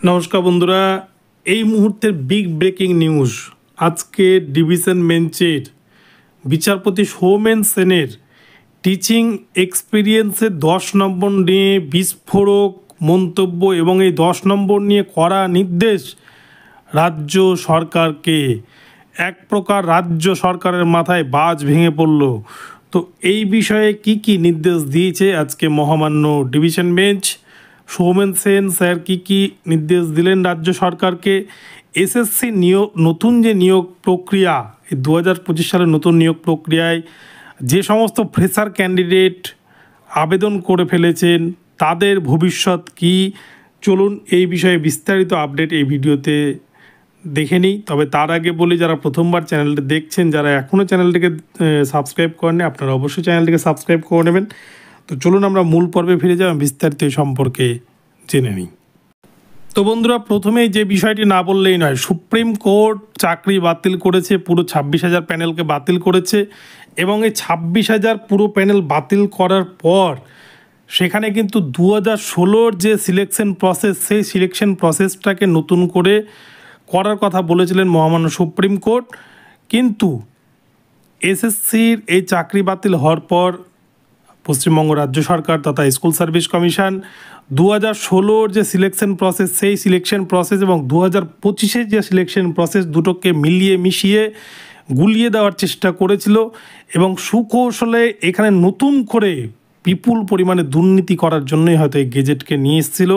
নমস্কার বন্ধুরা, এই মুহূর্তের বিগ ব্রেকিং নিউজ। আজকে ডিভিশন বেঞ্চের বিচারপতি সৌমেন সেনের টিচিং এক্সপিরিয়েন্সের 10 নম্বর নিয়ে বিস্ফোরক মন্তব্য এবং এই 10 নম্বর নিয়ে কড়া নির্দেশ রাজ্য সরকারকে। এক প্রকার রাজ্য সরকারের মাথায় বাজ ভেঙে পড়ল। তো এই বিষয়ে কি নির্দেশ দিয়েছে আজকে মহামান্য division bench? Soumen Sen sir কি নির্দেশ দিলেন রাজ্য সরকারকে? এসএসসি নতুন যে নিয়োগ প্রক্রিয়া, এই 2025 সালের নতুন নিয়োগ প্রক্রিয়ায় যে সমস্ত ফ্রেশার ক্যান্ডিডেট আবেদন করে ফেলেছেন তাদের ভবিষ্যৎ কি, চলুন এই বিষয়ে বিস্তারিত আপডেট এই ভিডিওতে দেখে নিই। তবে তার আগে বলি, যারা প্রথমবার চ্যানেলটি দেখছেন, যারা এখনও চ্যানেলটিকে সাবস্ক্রাইব করেননি, আপনারা অবশ্যই চ্যানেলটিকে সাবস্ক্রাইব করে নেবেন। তো চলুন আমরা মূল পর্বে ফিরে যাই, বিস্তারিত এই সম্পর্কে জেনে নিই। তো বন্ধুরা, প্রথমেই যে বিষয়টি না বললেই নয়, সুপ্রিম কোর্ট চাকরি বাতিল করেছে, পুরো 26,000 প্যানেলকে বাতিল করেছে। এবং এই 26,000 পুরো প্যানেল বাতিল করার পর সেখানে কিন্তু 2016 যে সিলেকশন প্রসেস, সেই সিলেকশন প্রসেসটাকে নতুন করে করার কথা বলেছিলেন মহামান্য সুপ্রিম কোর্ট। কিন্তু এসএসসির এই চাকরি বাতিল হওয়ার পর পশ্চিমবঙ্গ রাজ্য সরকার তথা স্কুল সার্ভিস কমিশন 2016 যে সিলেকশন প্রসেস, সেই সিলেকশন প্রসেস এবং 2025 যে সিলেকশন প্রসেস, দুটোকে মিলিয়ে মিশিয়ে গুলিয়ে দেওয়ার চেষ্টা করেছিল এবং সুকৌশলে এখানে নতুন করে বিপুল পরিমাণে দুর্নীতি করার জন্যই হয়তো এই গেজেটকে নিয়ে এসেছিল।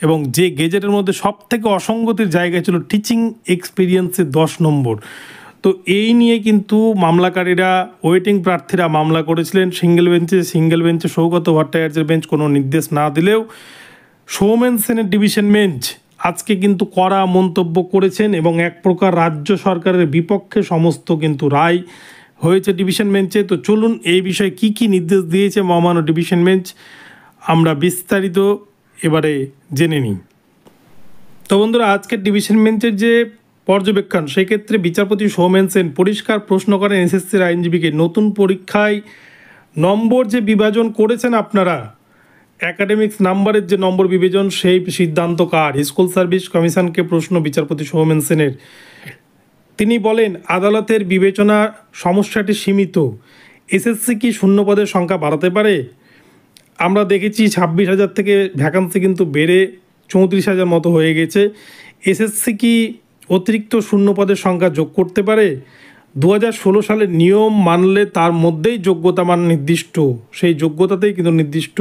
এবং যে গেজেটের মধ্যে সবথেকে অসঙ্গতির জায়গায় ছিল টিচিং এক্সপিরিয়েন্সের 10 নম্বর। তো এই নিয়ে কিন্তু মামলাকারীরা, ওয়েটিং প্রার্থীরা মামলা করেছিলেন সিঙ্গেল বেঞ্চে সৌগত ভট্টাচার্যের বেঞ্চ কোনো নির্দেশ না দিলেও সৌমেন সেনের ডিভিশন বেঞ্চ আজকে কিন্তু কড়া মন্তব্য করেছেন এবং এক প্রকার রাজ্য সরকারের বিপক্ষে সমস্ত কিন্তু রায় হয়েছে ডিভিশন বেঞ্চে। তো চলুন এই বিষয়ে কি নির্দেশ দিয়েছে মহামান্য ডিভিশন বেঞ্চ আমরা বিস্তারিত এবারে জেনে নিই। তো বন্ধুরা, আজকের ডিভিশন বেঞ্চের যে পর্যবেক্ষণ, সেক্ষেত্রে বিচারপতি সৌমেন সেন পরিষ্কার প্রশ্ন করেন এসএসসির আইনজীবীকে, নতুন পরীক্ষায় নম্বর যে বিভাজন করেছেন আপনারা, অ্যাকাডেমিক্স নাম্বারের যে নম্বর বিভাজন, সেই সিদ্ধান্ত কার? স্কুল সার্ভিস কমিশনকে প্রশ্ন বিচারপতি সৌমেন সেনের। তিনি বলেন, আদালতের বিবেচনা সমস্যাটি সীমিত। এসএসসি কি শূন্যপদের সংখ্যা বাড়াতে পারে? আমরা দেখেছি 26,000 থেকে ভ্যাকান্সি কিন্তু বেড়ে 34,000 মতো হয়ে গেছে। এসএসসি কি অতিরিক্ত শূন্যপদের সংখ্যা যোগ করতে পারে? 2016 সালের নিয়ম মানলে তার মধ্যেই যোগ্যতা মান নির্দিষ্ট, সেই যোগ্যতাতেই কিন্তু নির্দিষ্ট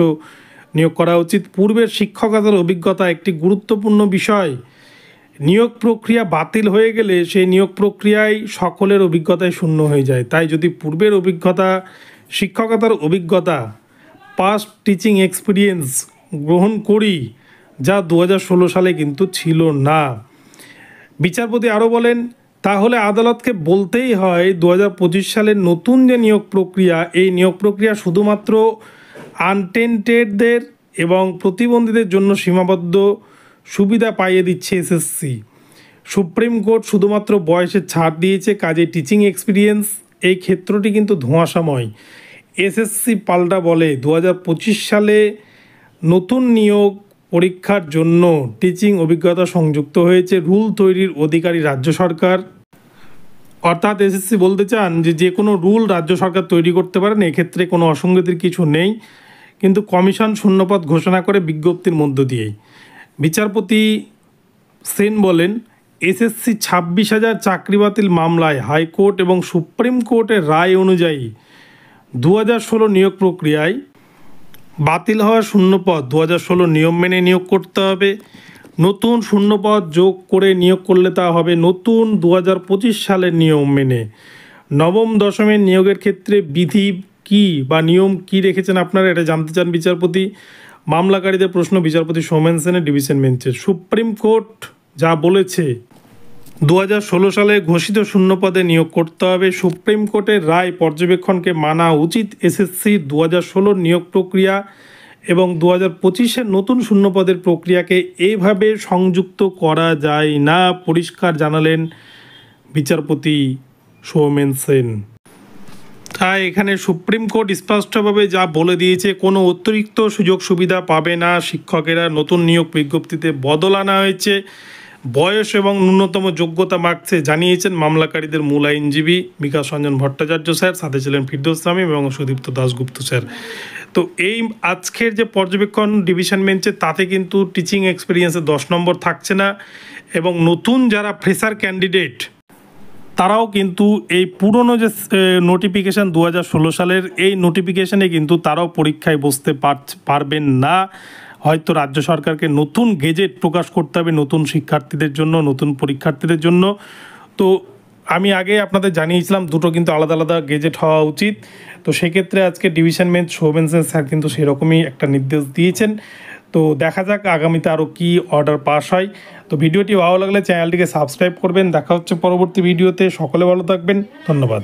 নিয়োগ করা উচিত। পূর্বের শিক্ষকতার অভিজ্ঞতা একটি গুরুত্বপূর্ণ বিষয়। নিয়োগ প্রক্রিয়া বাতিল হয়ে গেলে সেই নিয়োগ প্রক্রিয়ায় সকলের অভিজ্ঞতায় শূন্য হয়ে যায়। তাই যদি পূর্বের অভিজ্ঞতা, শিক্ষকতার অভিজ্ঞতা, পাস্ট টিচিং এক্সপিরিয়েন্স গ্রহণ করি, যা 2016 সালে কিন্তু ছিল না। বিচারপতি আরও বলেন, তাহলে আদালতকে বলতেই হয় 2025 সালের নতুন যে নিয়োগ প্রক্রিয়া, এই নিয়োগ প্রক্রিয়া শুধুমাত্র আনটেন্টেডদের এবং প্রতিবন্ধীদের জন্য সীমাবদ্ধ সুবিধা পাইয়ে দিচ্ছে এসএসসি। সুপ্রিম কোর্ট শুধুমাত্র বয়সের ছাড় দিয়েছে, কাজে টিচিং এক্সপিরিয়েন্স এই ক্ষেত্রটি কিন্তু ধোঁয়াশাময়। এসএসসি পাল্টা বলে 2025 সালে নতুন নিয়োগ পরীক্ষার জন্য টিচিং অভিজ্ঞতা সংযুক্ত হয়েছে। রুল তৈরির অধিকারী রাজ্য সরকার। অর্থাৎ এসএসসি বলতে চান যে কোনো রুল রাজ্য সরকার তৈরি করতে পারেন, এক্ষেত্রে কোনো অসঙ্গতির কিছু নেই, কিন্তু কমিশন শূন্যপদ ঘোষণা করে বিজ্ঞপ্তির মধ্য দিয়েই। বিচারপতি সেন বলেন, এসএসসি 26,000 চাকরি বাতিল মামলায় হাইকোর্ট এবং সুপ্রিম কোর্টের রায় অনুযায়ী 2016 নিয়োগ প্রক্রিয়ায় বাতিল হওয়া শূন্যপদ 2016 নিয়ম মেনে নিয়োগ করতে হবে। নতুন শূন্যপদ যোগ করে নিয়োগ করলে তা হবে নতুন 2025 সালের নিয়ম মেনে। নবম দশমের নিয়োগের ক্ষেত্রে বিধি কি বা নিয়ম কি রেখেছেন আপনারা, এটা জানতে চান বিচারপতি। মামলাকারীদের প্রশ্ন বিচারপতি সৌমেন সেনের ডিভিশন বেঞ্চে। সুপ্রিম কোর্ট যা বলেছে 2016 সালে ঘোষিত শূন্যপদে নিয়োগ করতে হবে। সুপ্রিম কোর্টের রায় পর্যবেক্ষণকে মানা উচিত। এসএসসি 2016 নিয়োগ প্রক্রিয়া এবং 2025-এর নতুন শূন্যপদের প্রক্রিয়াকে এইভাবে সংযুক্ত করা যায় না, পরিষ্কার জানালেন বিচারপতি সৌমেন সেন। তো তাই এখানে সুপ্রিম কোর্ট স্পষ্টভাবে যা বলে দিয়েছে, কোনো অতিরিক্ত সুযোগ সুবিধা পাবে না শিক্ষকেরা। নতুন নিয়োগ বিজ্ঞপ্তিতে বদল আনা হয়েছে। বয়স এবং ন্যূনতম যোগ্যতা মার্কসে জানিয়েছেন মামলাকারীদের মূল আইনজীবী বিকাশ রঞ্জন ভট্টাচার্য স্যার, সাথে ছিলেন ফিরদৌস শামীম এবং সুদীপ্ত দাশগুপ্ত স্যার। তো এই আজকের যে পর্যবেক্ষণ ডিভিশন বেঞ্চে, তাতে কিন্তু টিচিং এক্সপিরিয়েন্সে 10 নম্বর থাকছে না, এবং নতুন যারা ফ্রেশার ক্যান্ডিডেট তারাও কিন্তু এই পুরনো যে নোটিফিকেশান 2016 সালের, এই নোটিফিকেশানে কিন্তু তারাও পরীক্ষায় বসতে পারবেন না। হয়তো রাজ্য সরকারকে নতুন গেজেট প্রকাশ করতে হবে নতুন শিক্ষার্থীদের জন্য, নতুন পরীক্ষার্থীদের জন্য। তো আমি আগে আপনাদের জানিয়েছিলাম দুটো কিন্তু আলাদা আলাদা গেজেট হওয়া উচিত। তো সেক্ষেত্রে আজকে ডিভিশন বেঞ্চ সৌমেন স্যার কিন্তু সেরকমই একটা নির্দেশ দিয়েছেন। তো দেখা যাক আগামীতে আরও কী অর্ডার পাস হয়। তো ভিডিওটি ভালো লাগলে চ্যানেলটিকে সাবস্ক্রাইব করবেন। দেখা হচ্ছে পরবর্তী ভিডিওতে। সকলে ভালো থাকবেন, ধন্যবাদ।